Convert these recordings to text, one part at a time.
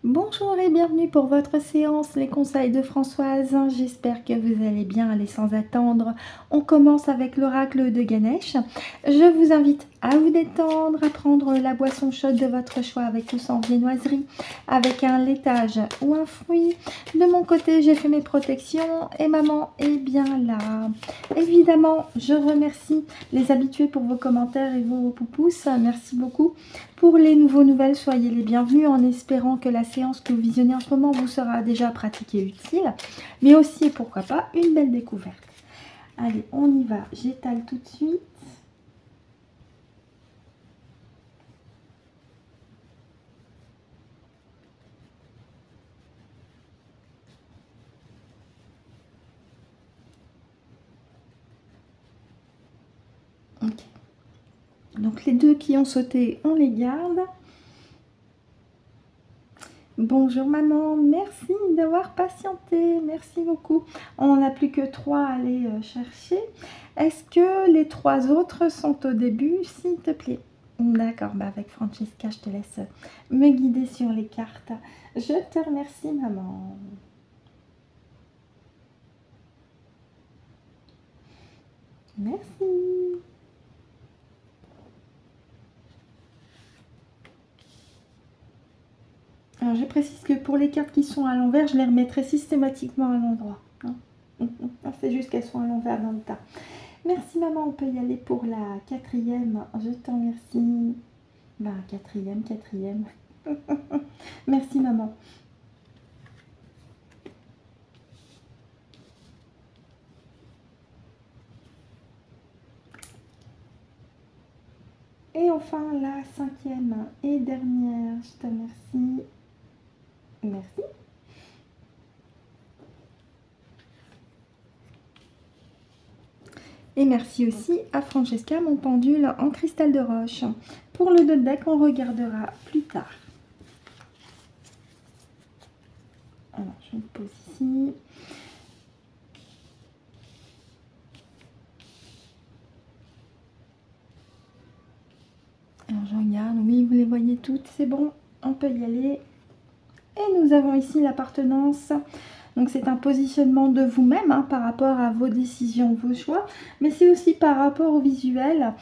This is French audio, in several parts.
Bonjour et bienvenue pour votre séance, les conseils de Françoise. J'espère que vous allez bien. Allez, sans attendre, on commence avec l'oracle de Ganesh. Je vous invite à vous détendre, à prendre la boisson chaude de votre choix avec ou sans viennoiserie, avec un laitage ou un fruit. De mon côté, j'ai fait mes protections et maman est bien là. Évidemment, je remercie les habitués pour vos commentaires et vos pouces. Merci beaucoup. Pour les nouvelles, soyez les bienvenus en espérant que la séance que vous visionnez en ce moment vous sera déjà pratiquée et utile, mais aussi, pourquoi pas, une belle découverte. Allez, on y va. J'étale tout de suite. Ok. Donc les deux qui ont sauté, on les garde. Bonjour maman, merci d'avoir patienté, merci beaucoup. On n'a plus que 3 à aller chercher. Est-ce que les 3 autres sont au début, s'il te plaît? D'accord, bah avec Francesca, je te laisse me guider sur les cartes. Je te remercie maman. Merci. Alors je précise que pour les cartes qui sont à l'envers, je les remettrai systématiquement à l'endroit. Hein. C'est juste qu'elles sont à l'envers dans le tas. Merci maman, on peut y aller pour la 4e. Je te remercie. Ben, 4e. Merci maman. Et enfin la 5e et dernière. Je te remercie. Merci. Et merci aussi à Francesca, mon pendule en cristal de roche. Pour le dos de deck, on regardera plus tard. Alors, je me pose ici. Alors, je regarde. Oui, vous les voyez toutes. C'est bon, on peut y aller. Et nous avons ici l'appartenance. Donc c'est un positionnement de vous-même hein, par rapport à vos décisions, vos choix, mais c'est aussi par rapport au visuel,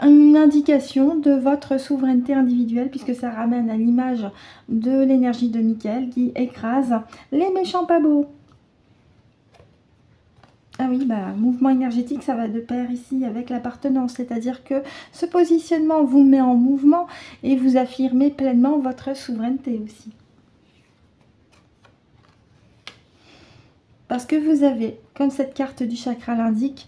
une indication de votre souveraineté individuelle puisque ça ramène à l'image de l'énergie de Michael qui écrase les méchants pas beaux. Ah oui, bah, mouvement énergétique, ça va de pair ici avec l'appartenance, c'est-à-dire que ce positionnement vous met en mouvement et vous affirmez pleinement votre souveraineté aussi. Parce que vous avez, comme cette carte du chakra l'indique,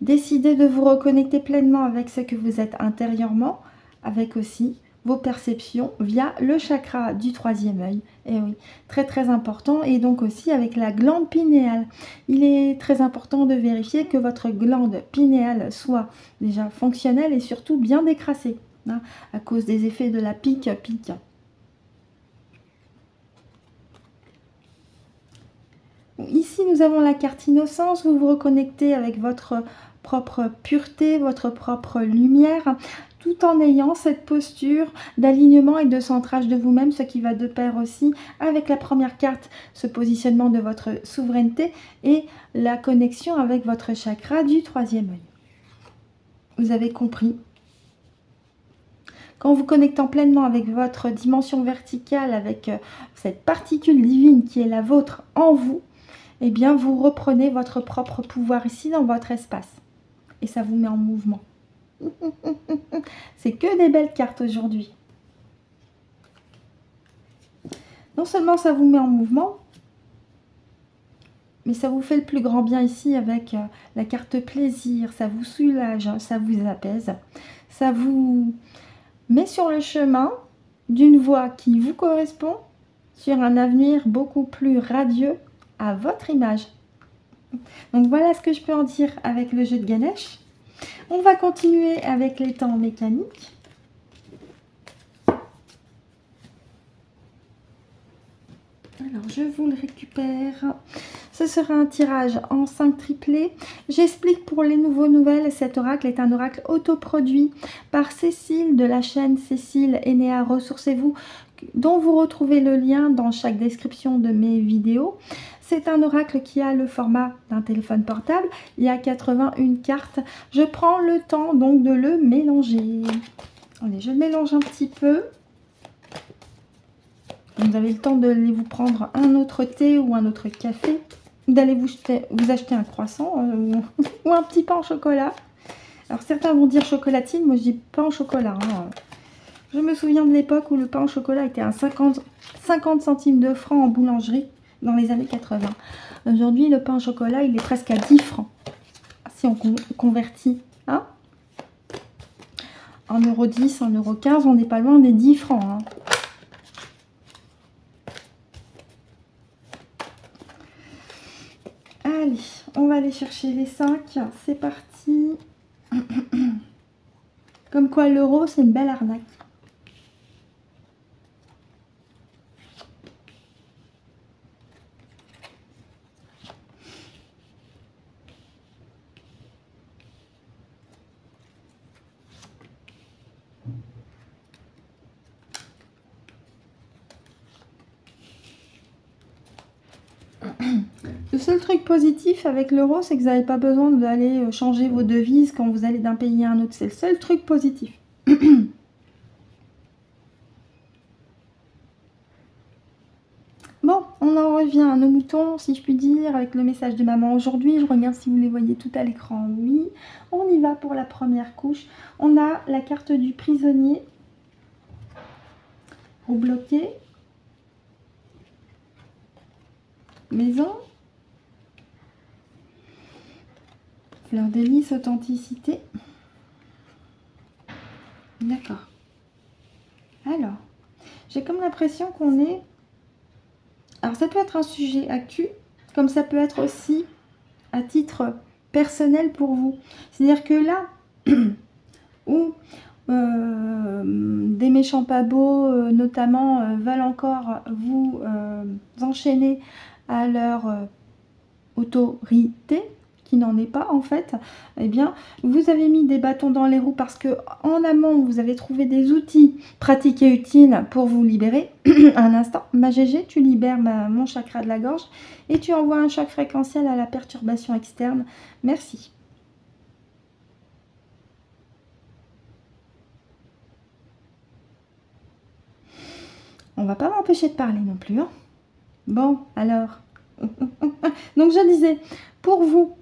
décidé de vous reconnecter pleinement avec ce que vous êtes intérieurement, avec aussi vos perceptions via le chakra du 3e œil. Et oui, très très important. Et donc aussi avec la glande pinéale. Il est très important de vérifier que votre glande pinéale soit déjà fonctionnelle et surtout bien décrassée, hein, à cause des effets de la pique. Ici, nous avons la carte innocence. Vous vous reconnectez avec votre propre pureté, votre propre lumière, tout en ayant cette posture d'alignement et de centrage de vous-même, ce qui va de pair aussi avec la première carte, ce positionnement de votre souveraineté et la connexion avec votre chakra du 3e œil. Vous avez compris? Qu'en vous connectant pleinement avec votre dimension verticale, avec cette particule divine qui est la vôtre en vous, eh bien, vous reprenez votre propre pouvoir ici dans votre espace. Et ça vous met en mouvement. C'est que des belles cartes aujourd'hui. Non seulement ça vous met en mouvement, mais ça vous fait le plus grand bien ici avec la carte plaisir. Ça vous soulage, ça vous apaise. Ça vous met sur le chemin d'une voie qui vous correspond, sur un avenir beaucoup plus radieux à votre image. Donc voilà ce que je peux en dire avec le jeu de Ganesh. On va continuer avec les temps mécaniques. Alors je vous le récupère. Ce sera un tirage en 5 triplés. J'explique pour les nouvelles, cet oracle est un oracle autoproduit par Cécile de la chaîne Cécile Enea Ressourcez-vous, dont vous retrouvez le lien dans chaque description de mes vidéos. C'est un oracle qui a le format d'un téléphone portable. Il y a 81 cartes. Je prends le temps donc de le mélanger. Allez, je le mélange un petit peu. Vous avez le temps de vous prendre un autre thé ou un autre café, d'aller vous acheter un croissant ou un petit pain au chocolat. Alors certains vont dire chocolatine, moi je dis pain au chocolat. Hein. Je me souviens de l'époque où le pain au chocolat était à 50 centimes de francs en boulangerie dans les années 80. Aujourd'hui, le pain au chocolat, il est presque à 10 francs. Si on convertit, hein, 1,10 €, 1,15 €, on n'est pas loin des 10 francs. Hein. Allez, on va aller chercher les 5. C'est parti. Comme quoi l'euro, c'est une belle arnaque. Le seul truc positif avec l'euro, c'est que vous n'avez pas besoin d'aller changer vos devises quand vous allez d'un pays à un autre. C'est le seul truc positif. Bon, on en revient à nos moutons, si je puis dire, avec le message de maman aujourd'hui. Je regarde si vous les voyez tout à l'écran. Oui, on y va pour la première couche. On a la carte du prisonnier. Roue bloquée. Maison. Fleur de lys, authenticité. D'accord. Alors, j'ai comme l'impression qu'on est... Alors, ça peut être un sujet actu, comme ça peut être aussi à titre personnel pour vous. C'est-à-dire que là, où des méchants pas beaux, notamment, veulent encore vous enchaîner à leur autorité, qui n'en est pas en fait, eh bien vous avez mis des bâtons dans les roues parce que en amont vous avez trouvé des outils pratiques et utiles pour vous libérer. Un instant, ma GG, tu libères mon chakra de la gorge et tu envoies un choc fréquentiel à la perturbation externe. Merci. On va pas m'empêcher de parler non plus. Hein. Bon, alors. Donc je disais, pour vous,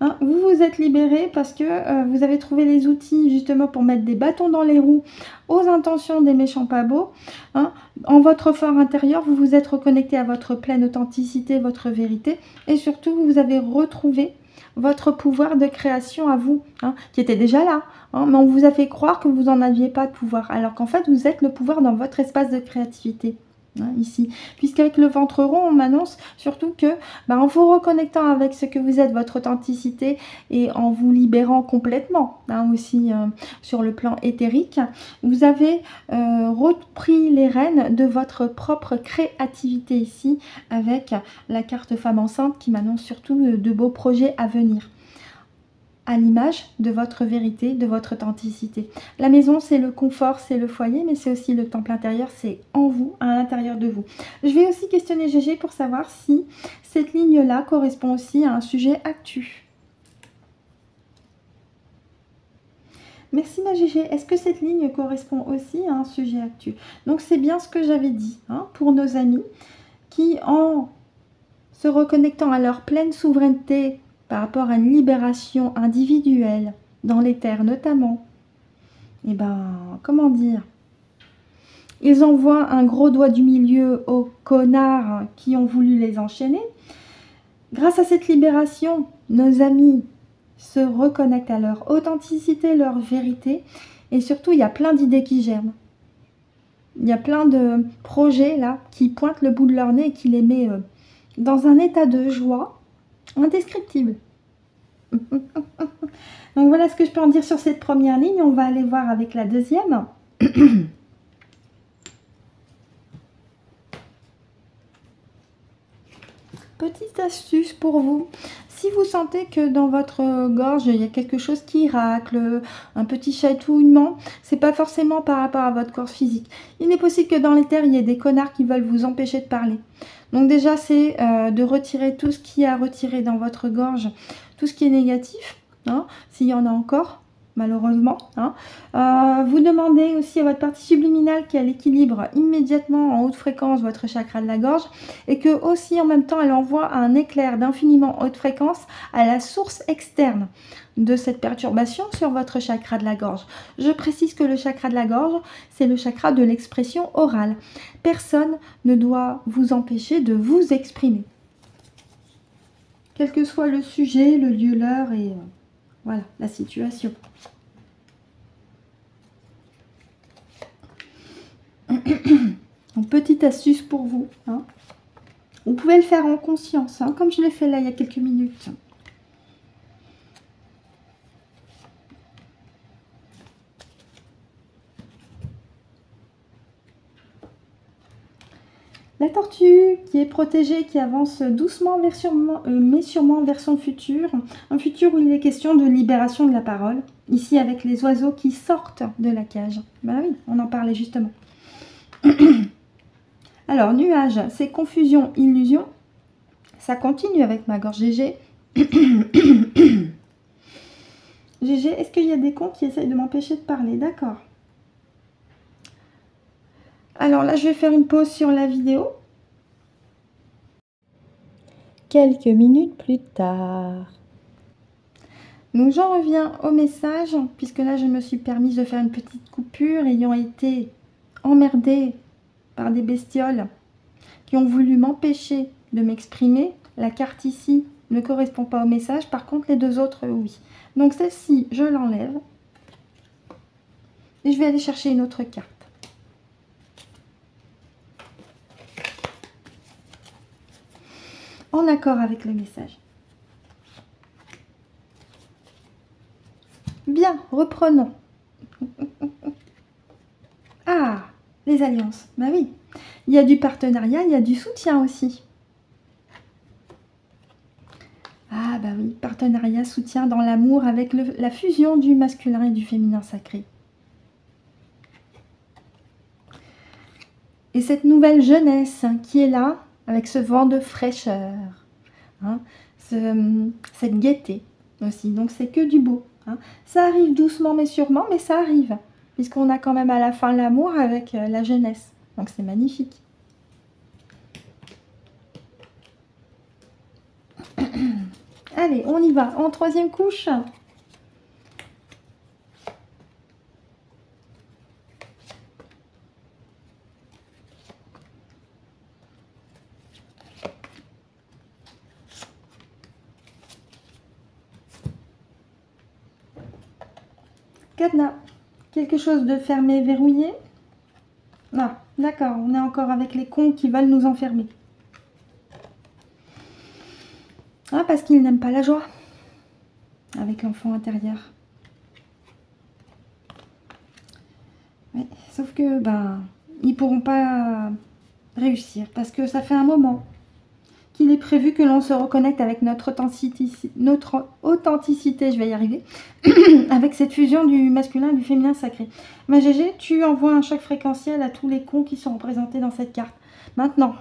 hein, vous vous êtes libéré parce que vous avez trouvé les outils justement pour mettre des bâtons dans les roues aux intentions des méchants pas beaux. Hein. En votre fort intérieur, vous vous êtes reconnecté à votre pleine authenticité, votre vérité. Et surtout, vous avez retrouvé votre pouvoir de création à vous, hein, qui était déjà là. Hein, mais on vous a fait croire que vous n'en aviez pas de pouvoir. Alors qu'en fait, vous êtes le pouvoir dans votre espace de créativité. Hein, ici, puisqu'avec le ventre rond, on m'annonce surtout que en vous reconnectant avec ce que vous êtes, votre authenticité, et en vous libérant complètement, hein, aussi sur le plan éthérique, vous avez repris les rênes de votre propre créativité ici, avec la carte femme enceinte qui m'annonce surtout de beaux projets à venir, à l'image de votre vérité, de votre authenticité. La maison, c'est le confort, c'est le foyer, mais c'est aussi le temple intérieur, c'est en vous, à l'intérieur de vous. Je vais aussi questionner GG pour savoir si cette ligne-là correspond aussi à un sujet actu. Merci ma GG. Est-ce que cette ligne correspond aussi à un sujet actu? Donc c'est bien ce que j'avais dit, hein, pour nos amis qui, en se reconnectant à leur pleine souveraineté, par rapport à une libération individuelle, dans les terres notamment, et comment dire, ils envoient un gros doigt du milieu aux connards qui ont voulu les enchaîner. Grâce à cette libération, nos amis se reconnectent à leur authenticité, leur vérité, et surtout, il y a plein d'idées qui germent. Il y a plein de projets là qui pointent le bout de leur nez et qui les met dans un état de joie indescriptible. Donc voilà ce que je peux en dire sur cette première ligne. On va aller voir avec la deuxième. Petite astuce pour vous. Si vous sentez que dans votre gorge, il y a quelque chose qui racle, un petit chatouillement, c'est pas forcément par rapport à votre corps physique. Il est possible que dans les terres, il y ait des connards qui veulent vous empêcher de parler. Donc déjà, c'est de retirer tout ce qui a retiré dans votre gorge, tout ce qui est négatif, hein, s'il y en a encore, malheureusement. Hein. Vous demandez aussi à votre partie subliminale qu'elle équilibre immédiatement en haute fréquence votre chakra de la gorge et que aussi en même temps elle envoie un éclair d'infiniment haute fréquence à la source externe de cette perturbation sur votre chakra de la gorge. Je précise que le chakra de la gorge, c'est le chakra de l'expression orale. Personne ne doit vous empêcher de vous exprimer. Quel que soit le sujet, le lieu, l'heure et voilà, la situation. Donc, petite astuce pour vous. Hein. Vous pouvez le faire en conscience, hein, comme je l'ai fait là il y a quelques minutes. La tortue qui est protégée, qui avance doucement mais sûrement vers son futur. Un futur où il est question de libération de la parole. Ici avec les oiseaux qui sortent de la cage. Ben oui, on en parlait justement. Alors, nuage, c'est confusion, illusion. Ça continue avec ma gorge. GG. GG, est-ce qu'il y a des cons qui essayent de m'empêcher de parler? D'accord. Alors là, je vais faire une pause sur la vidéo. Quelques minutes plus tard. Donc j'en reviens au message, puisque là, je me suis permise de faire une petite coupure, ayant été emmerdée par des bestioles qui ont voulu m'empêcher de m'exprimer. La carte ici ne correspond pas au message, par contre les deux autres, oui. Donc celle-ci, je l'enlève. Et je vais aller chercher une autre carte. En accord avec le message. Bien, reprenons. Ah, les alliances. Bah oui, il y a du partenariat, il y a du soutien aussi. Ah bah oui, partenariat, soutien dans l'amour avec la fusion du masculin et du féminin sacré. Et cette nouvelle jeunesse qui est là, avec ce vent de fraîcheur, hein, cette gaieté aussi. Donc c'est que du beau. Hein. Ça arrive doucement mais sûrement, mais ça arrive. Puisqu'on a quand même à la fin l'amour avec la jeunesse. Donc c'est magnifique. Allez, on y va. En troisième couche. Cadenas. Quelque chose de fermé, verrouillé? Non, d'accord, on est encore avec les cons qui veulent nous enfermer. Ah, parce qu'ils n'aiment pas la joie avec l'enfant intérieur. Ouais, sauf que, ben, ils pourront pas réussir parce que ça fait un moment qu'il est prévu que l'on se reconnecte avec notre authenticité, je vais y arriver, avec cette fusion du masculin et du féminin sacré. Ma GG, tu envoies un choc fréquentiel à tous les cons qui sont représentés dans cette carte. Maintenant,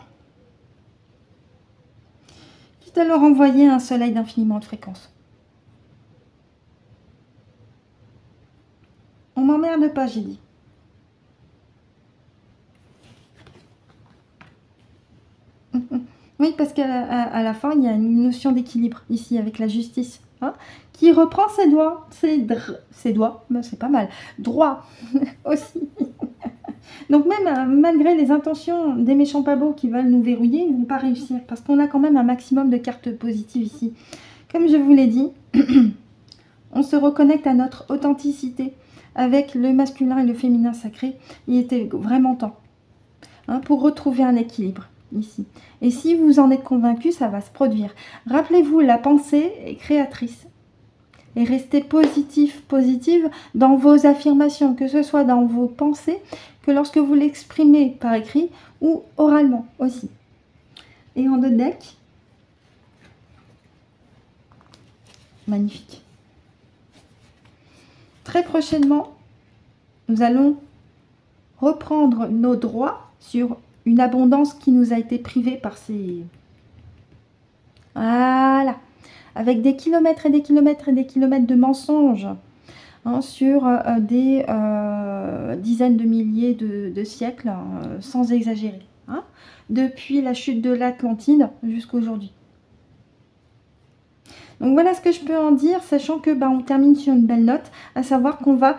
quitte à leur envoyer un soleil d'infiniment de fréquence. On m'emmerde pas, j'ai dit. Oui, parce qu'à la fin, il y a une notion d'équilibre ici avec la justice, hein, qui reprend ses doigts, ses doigts, ben, c'est pas mal, droit aussi. Donc même malgré les intentions des méchants pas beaux qui veulent nous verrouiller, ils ne vont pas réussir parce qu'on a quand même un maximum de cartes positives ici. Comme je vous l'ai dit, on se reconnecte à notre authenticité avec le masculin et le féminin sacré. Il était vraiment temps, hein, pour retrouver un équilibre ici. Et si vous en êtes convaincu, ça va se produire. Rappelez-vous, la pensée est créatrice. Et restez positif, positive dans vos affirmations, que ce soit dans vos pensées, que lorsque vous l'exprimez par écrit ou oralement aussi. Et en deux decks, magnifique. Très prochainement, nous allons reprendre nos droits sur une abondance qui nous a été privée par ces... Voilà. Avec des kilomètres et des kilomètres et des kilomètres de mensonges hein, sur des dizaines de milliers de siècles, sans exagérer. Hein, depuis la chute de l'Atlantide jusqu'à aujourd'hui. Donc voilà ce que je peux en dire, sachant que on termine sur une belle note, à savoir qu'on va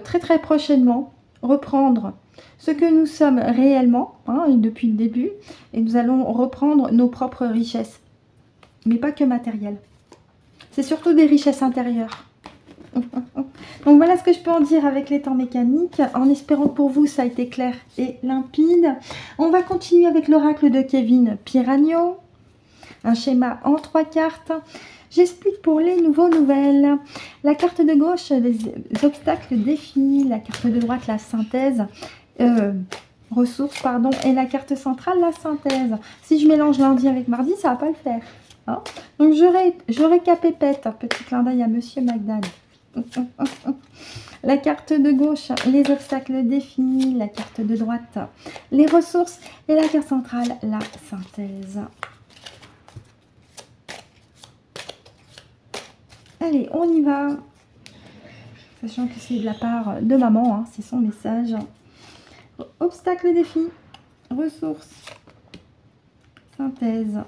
très très prochainement reprendre ce que nous sommes réellement, hein, et depuis le début, et nous allons reprendre nos propres richesses, mais pas que matérielles. C'est surtout des richesses intérieures. Donc voilà ce que je peux en dire avec les temps mécaniques, en espérant que pour vous ça a été clair et limpide. On va continuer avec l'oracle de Kevin Piragno, un schéma en 3 cartes. J'explique pour les nouvelles. La carte de gauche, les obstacles, défis. La carte de droite, la synthèse, ressources, pardon. Et la carte centrale, la synthèse. Si je mélange lundi avec mardi, ça va pas le faire. Hein, donc je récapépète. Petit clin d'œil à Monsieur Magdal. La carte de gauche, les obstacles, défis. La carte de droite, les ressources. Et la carte centrale, la synthèse. Allez, on y va. Sachant que c'est de la part de maman, hein, c'est son message. Obstacle, défi, ressources, synthèse.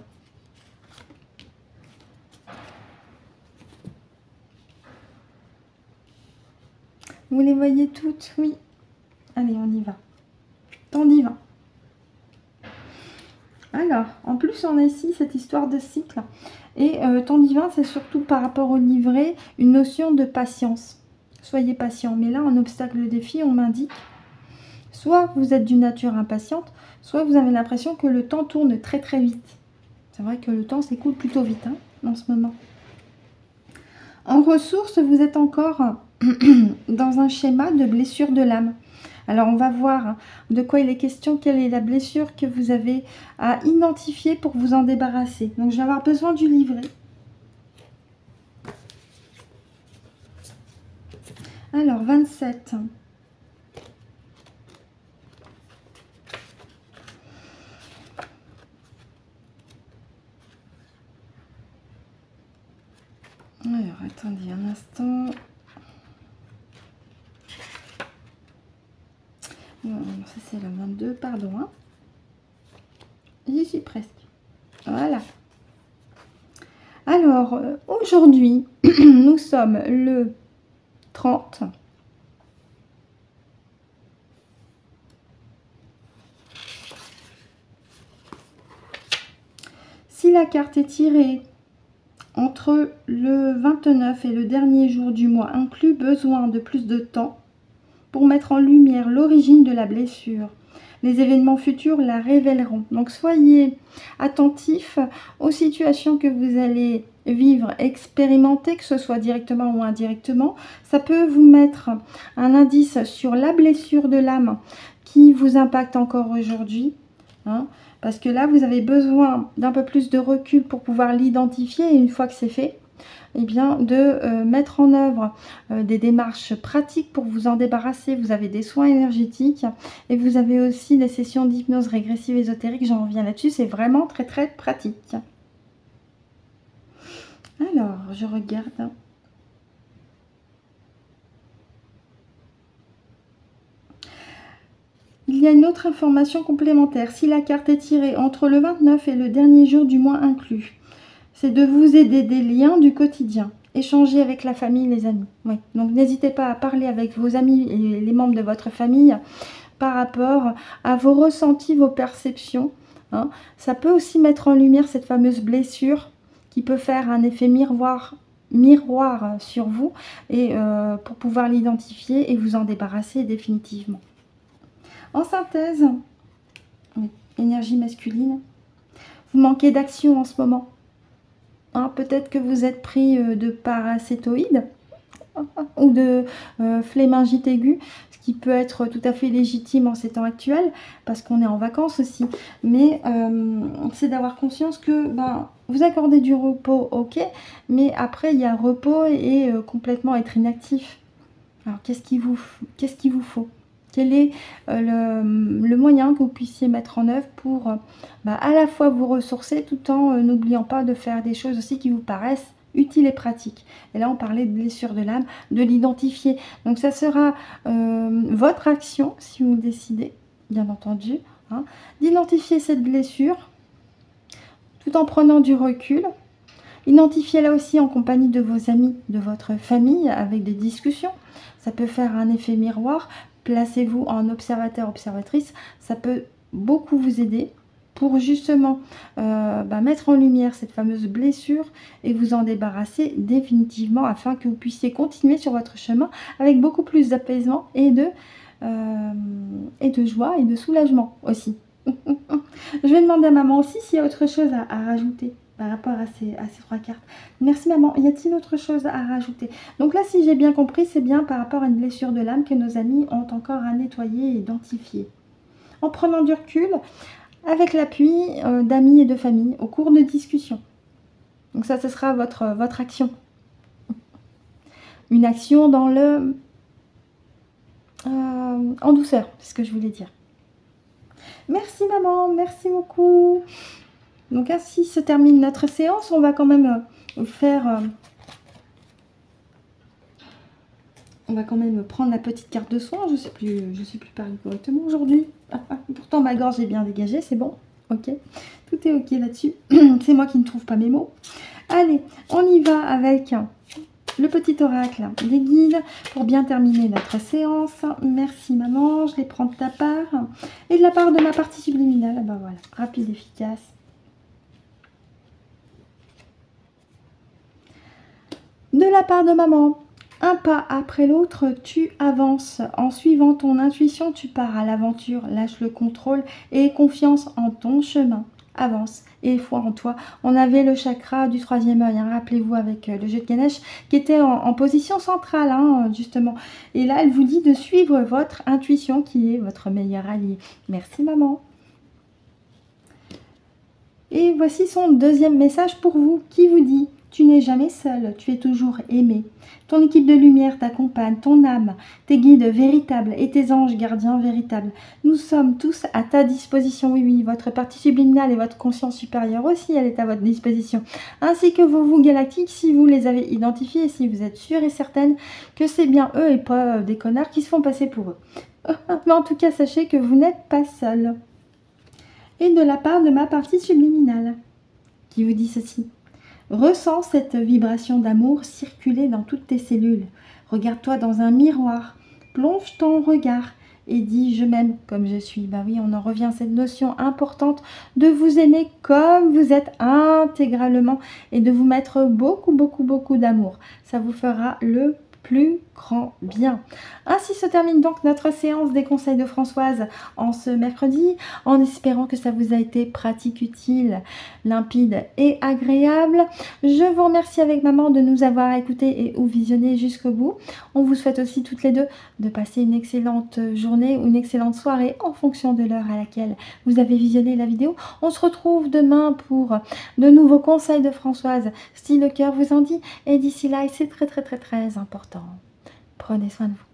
Vous les voyez toutes? Oui. Allez, on y va. Temps divin. Alors, en plus, on a ici cette histoire de cycle. Et temps divin, c'est surtout par rapport au livret, une notion de patience. Soyez patient. Mais là, en obstacle défi, on m'indique, soit vous êtes d'une nature impatiente, soit vous avez l'impression que le temps tourne très très vite. C'est vrai que le temps s'écoule plutôt vite hein, en ce moment. En ressources, vous êtes encore dans un schéma de blessure de l'âme. Alors, on va voir de quoi il est question, quelle est la blessure que vous avez à identifier pour vous en débarrasser. Donc, je vais avoir besoin du livret. Alors, 27. Alors, attendez un instant. Non, ça c'est la 22, pardon. Hein. J'y suis presque. Voilà. Alors, aujourd'hui, nous sommes le 30. Si la carte est tirée entre le 29 et le dernier jour du mois, inclut besoin de plus de temps pour mettre en lumière l'origine de la blessure. Les événements futurs la révéleront. Donc soyez attentifs aux situations que vous allez vivre, expérimenter, que ce soit directement ou indirectement. Ça peut vous mettre un indice sur la blessure de l'âme qui vous impacte encore aujourd'hui. Hein, parce que là, vous avez besoin d'un peu plus de recul pour pouvoir l'identifier. Et une fois que c'est fait, eh bien, de mettre en œuvre des démarches pratiques pour vous en débarrasser. Vous avez des soins énergétiques et vous avez aussi des sessions d'hypnose régressive ésotérique. J'en reviens là-dessus, c'est vraiment très très pratique. Alors, je regarde. Il y a une autre information complémentaire. Si la carte est tirée entre le 29 et le dernier jour du mois inclus, c'est de vous aider des liens du quotidien. Échanger avec la famille, les amis. Oui. Donc n'hésitez pas à parler avec vos amis et les membres de votre famille par rapport à vos ressentis, vos perceptions. Hein. Ça peut aussi mettre en lumière cette fameuse blessure qui peut faire un effet miroir sur vous et pour pouvoir l'identifier et vous en débarrasser définitivement. En synthèse, oui, énergie masculine, vous manquez d'action en ce moment. Hein, peut-être que vous êtes pris de paracétoïdes. ou de phlémingite aiguë, ce qui peut être tout à fait légitime en ces temps actuels, parce qu'on est en vacances aussi. Mais c'est d'avoir conscience que vous accordez du repos, ok, mais après il y a repos et complètement être inactif. Alors qu'est-ce qu'il vous faut? Quel est le moyen que vous puissiez mettre en œuvre pour à la fois vous ressourcer tout en n'oubliant pas de faire des choses aussi qui vous paraissent utiles et pratiques. Et là, on parlait de blessure de l'âme, de l'identifier. Donc ça sera votre action, si vous décidez, bien entendu, hein, d'identifier cette blessure tout en prenant du recul. Identifiez-la aussi en compagnie de vos amis, de votre famille, avec des discussions. Ça peut faire un effet miroir. Placez-vous en observateur, observatrice. Ça peut beaucoup vous aider pour justement mettre en lumière cette fameuse blessure et vous en débarrasser définitivement afin que vous puissiez continuer sur votre chemin avec beaucoup plus d'apaisement et de joie et de soulagement aussi. Je vais demander à maman aussi s'il y a autre chose à rajouter par rapport à ces 3 cartes. Merci maman. Y a-t-il autre chose à rajouter? Donc là, si j'ai bien compris, c'est bien par rapport à une blessure de l'âme que nos amis ont encore à nettoyer et identifier. En prenant du recul, avec l'appui d'amis et de famille, au cours de discussions. Donc ça, ce sera votre action. Une action dans le... en douceur, c'est ce que je voulais dire. Merci maman, merci beaucoup. Donc ainsi se termine notre séance. On va quand même faire... on va quand même prendre la petite carte de soin. Je sais plus parler correctement aujourd'hui. Pourtant ma gorge est bien dégagée, c'est bon. Ok, tout est ok là-dessus. C'est moi qui ne trouve pas mes mots. Allez, on y va avec le petit oracle des guides pour bien terminer notre séance. Merci maman, je les prends de ta part. Et de la part de ma partie subliminale, voilà, rapide, efficace. De la part de maman, un pas après l'autre, tu avances. En suivant ton intuition, tu pars à l'aventure. Lâche le contrôle et aie confiance en ton chemin. Avance et foi en toi. On avait le chakra du 3e œil, hein, rappelez-vous, avec le jeu de Ganesh, qui était en position centrale, hein, justement. Et là, elle vous dit de suivre votre intuition, qui est votre meilleur allié. Merci maman. Et voici son 2e message pour vous, qui vous dit: tu n'es jamais seul, tu es toujours aimé. Ton équipe de lumière t'accompagne, ton âme, tes guides véritables et tes anges gardiens véritables. Nous sommes tous à ta disposition, oui, votre partie subliminale et votre conscience supérieure aussi, elle est à votre disposition. Ainsi que vous galactiques, si vous les avez identifiés et si vous êtes sûre et certaine que c'est bien eux et pas des connards qui se font passer pour eux. Mais en tout cas, sachez que vous n'êtes pas seul. Et de la part de ma partie subliminale, qui vous dit ceci: ressens cette vibration d'amour circuler dans toutes tes cellules. Regarde-toi dans un miroir, plonge ton regard et dis: je m'aime comme je suis. Oui, on en revient à cette notion importante de vous aimer comme vous êtes intégralement et de vous mettre beaucoup, beaucoup, beaucoup d'amour. Ça vous fera le plus grand bien. Ainsi se termine donc notre séance des conseils de Françoise en ce mercredi, en espérant que ça vous a été pratique, utile, limpide et agréable. Je vous remercie avec maman de nous avoir écoutés et ou visionné jusqu'au bout. On vous souhaite aussi toutes les deux de passer une excellente journée ou une excellente soirée en fonction de l'heure à laquelle vous avez visionné la vidéo. On se retrouve demain pour de nouveaux conseils de Françoise, si le cœur vous en dit. Et d'ici là, c'est très très très très important. Prenez soin de vous.